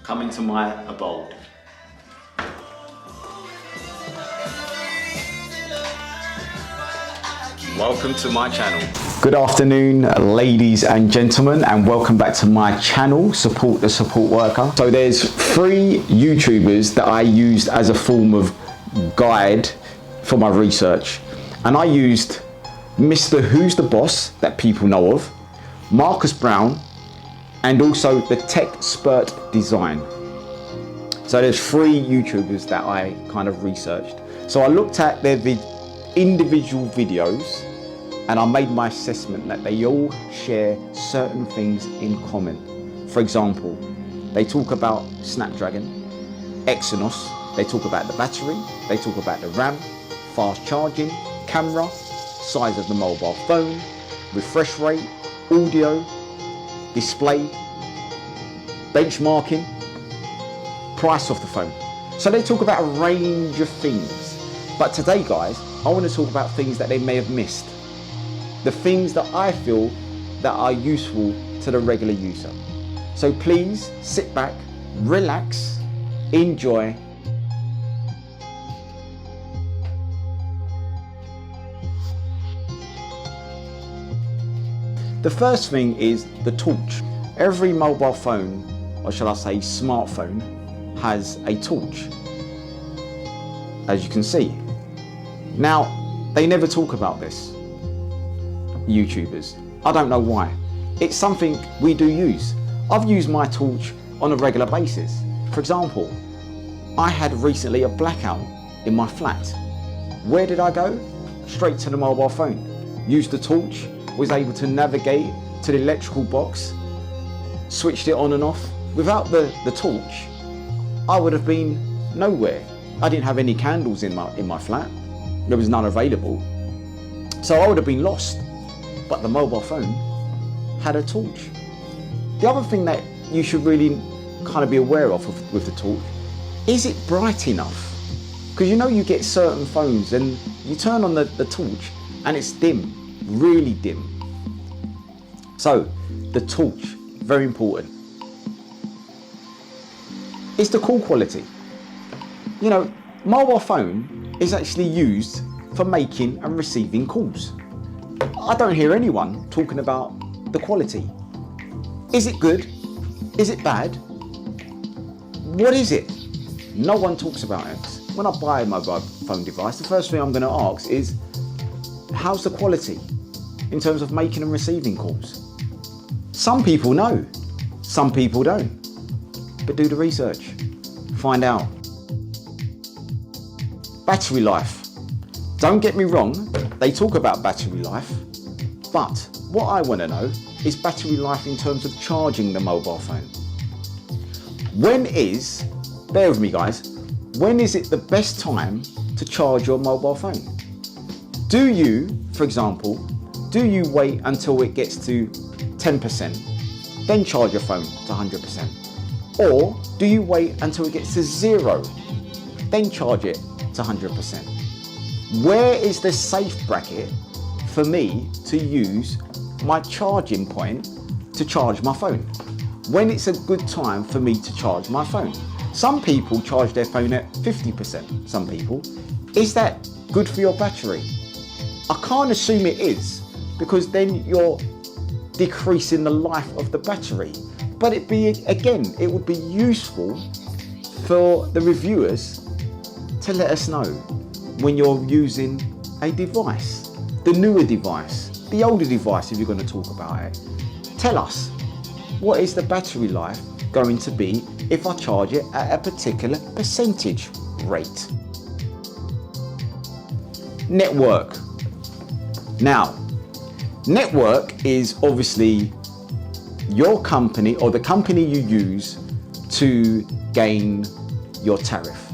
come into my abode. Welcome to my channel. Good afternoon, ladies and gentlemen, and welcome back to my channel, Support the Support Worker. So there's 3 YouTubers that I used as a form of guide for my research. And I used Mr. Who's the Boss, that people know of, Marcus Brown, and also the Techspert Design. So there's 3 YouTubers that I kind of researched. So I looked at their individual videos and I made my assessment that they all share certain things in common. For example, they talk about Snapdragon, Exynos, they talk about the battery, they talk about the RAM, fast charging, camera, size of the mobile phone, refresh rate, audio, display, benchmarking, price of the phone. So they talk about a range of things. But today, guys, I want to talk about things that they may have missed. The things that I feel that are useful to the regular user. So please sit back, relax, enjoy. The first thing is the torch. Every mobile phone, or shall I say smartphone, has a torch, as you can see. Now, they never talk about this, YouTubers. I don't know why. It's something we do use. I've used my torch on a regular basis. For example, I had recently a blackout in my flat. Where did I go? Straight to the mobile phone. Used the torch, was able to navigate to the electrical box, switched it on and off. Without the torch, I would have been nowhere. I didn't have any candles in my flat. There was none available. So I would have been lost. But the mobile phone had a torch. The other thing that you should really kind of be aware of with the torch, is it bright enough? Because you know you get certain phones and you turn on the torch and it's dim, really dim. So the torch, very important. It's the call quality. You know, mobile phone is actually used for making and receiving calls. I don't hear anyone talking about the quality. Is it good? Is it bad? What is it? No one talks about it. When I buy a mobile phone device, the first thing I'm going to ask is, how's the quality in terms of making and receiving calls? Some people know, some people don't. But do the research, find out. Battery life. Don't get me wrong, they talk about battery life, but what I want to know is battery life in terms of charging the mobile phone. Bear with me guys, when is it the best time to charge your mobile phone? Do you, for example, wait until it gets to 10%, then charge your phone to 100%? Or do you wait until it gets to 0, then charge it to 100%? Where is the safe bracket for me to use my charging point to charge my phone? When it's a good time for me to charge my phone? Some people charge their phone at 50%, some people. Is that good for your battery? I can't assume it is, because then you're decreasing the life of the battery. But it would be useful for the reviewers to let us know when you're using a device, the newer device, the older device if you're going to talk about it. Tell us, what is the battery life going to be if I charge it at a particular percentage rate? Network. Now, network is obviously your company or the company you use to gain your tariff.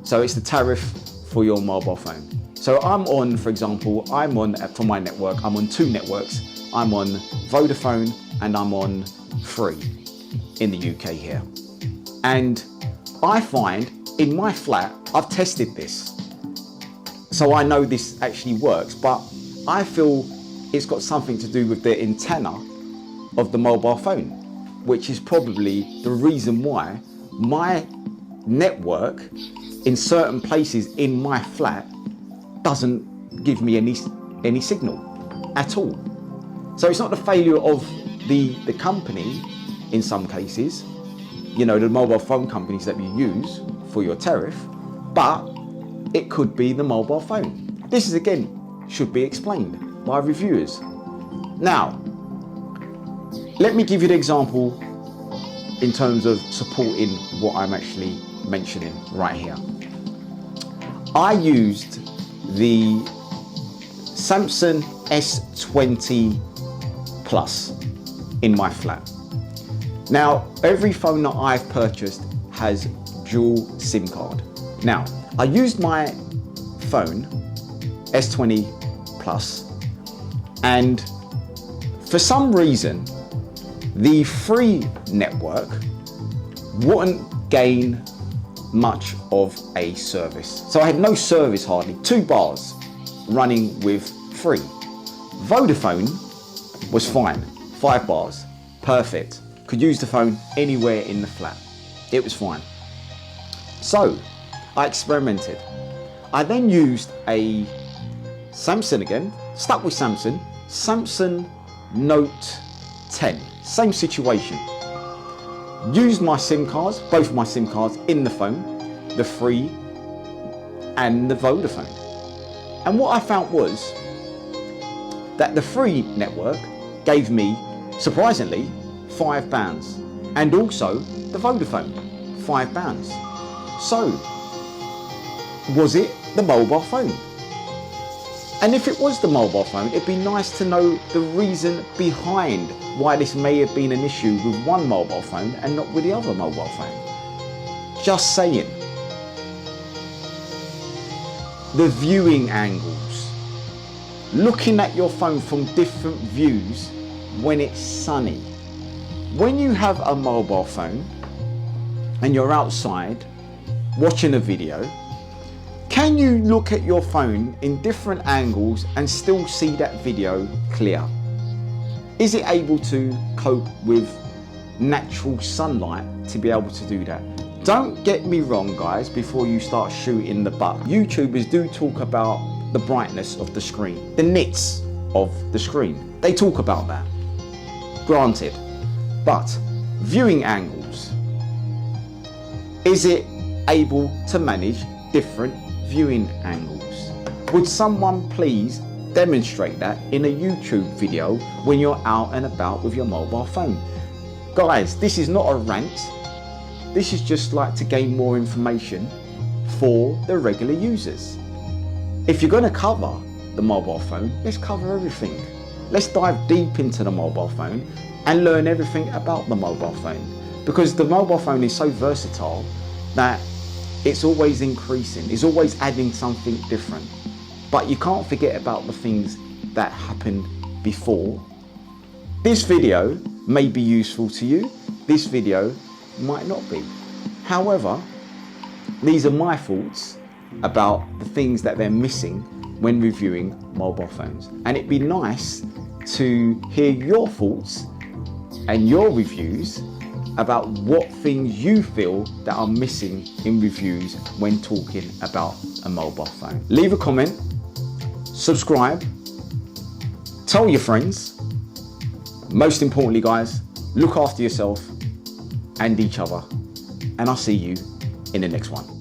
So it's the tariff for your mobile phone. So I'm on, for example, for my network, I'm on 2 networks. I'm on Vodafone and I'm on Free in the UK here. And I find in my flat, I've tested this. So I know this actually works, but I feel it's got something to do with the antenna of the mobile phone, which is probably the reason why my network in certain places in my flat doesn't give me any signal at all. So it's not the failure of the company in some cases, you know, the mobile phone companies that you use for your tariff, but it could be the mobile phone. This is, again, should be explained by reviewers. Now, let me give you the example in terms of supporting what I'm actually mentioning right here. I used the Samsung S20 Plus in my flat. Now, every phone that I've purchased has dual SIM card. Now, I used my phone, S20 Plus, and for some reason, the free network wouldn't gain much of a service. So I had no service hardly, 2 bars running with free. Vodafone was fine, 5 bars, perfect. Could use the phone anywhere in the flat. It was fine. So I experimented. I then used a Samsung again, stuck with Samsung Note 10, same situation. Used my SIM cards, both my SIM cards in the phone, the free and the Vodafone. And what I found was that the free network gave me, surprisingly, 5 bands, and also the Vodafone, 5 bands. So, was it the mobile phone? And if it was the mobile phone, it'd be nice to know the reason behind why this may have been an issue with one mobile phone and not with the other mobile phone. Just saying. The viewing angles. Looking at your phone from different views when it's sunny. When you have a mobile phone and you're outside watching a video, can you look at your phone in different angles and still see that video clear? Is it able to cope with natural sunlight to be able to do that? Don't get me wrong, guys, before you start shooting the butt. YouTubers do talk about the brightness of the screen, the nits of the screen. They talk about that. Granted. But viewing angles, is it able to manage different viewing angles? Would someone please demonstrate that in a YouTube video when you're out and about with your mobile phone? Guys, this is not a rant. This is just like to gain more information for the regular users. If you're going to cover the mobile phone, let's cover everything. Let's dive deep into the mobile phone and learn everything about the mobile phone, because the mobile phone is so versatile that it's always increasing, it's always adding something different. But you can't forget about the things that happened before. This video may be useful to you, this video might not be. However, these are my thoughts about the things that they're missing when reviewing mobile phones. And it'd be nice to hear your thoughts and your reviews about what things you feel that are missing in reviews when talking about a mobile phone. Leave a comment, subscribe, tell your friends. Most importantly, guys, look after yourself and each other, and I'll see you in the next one.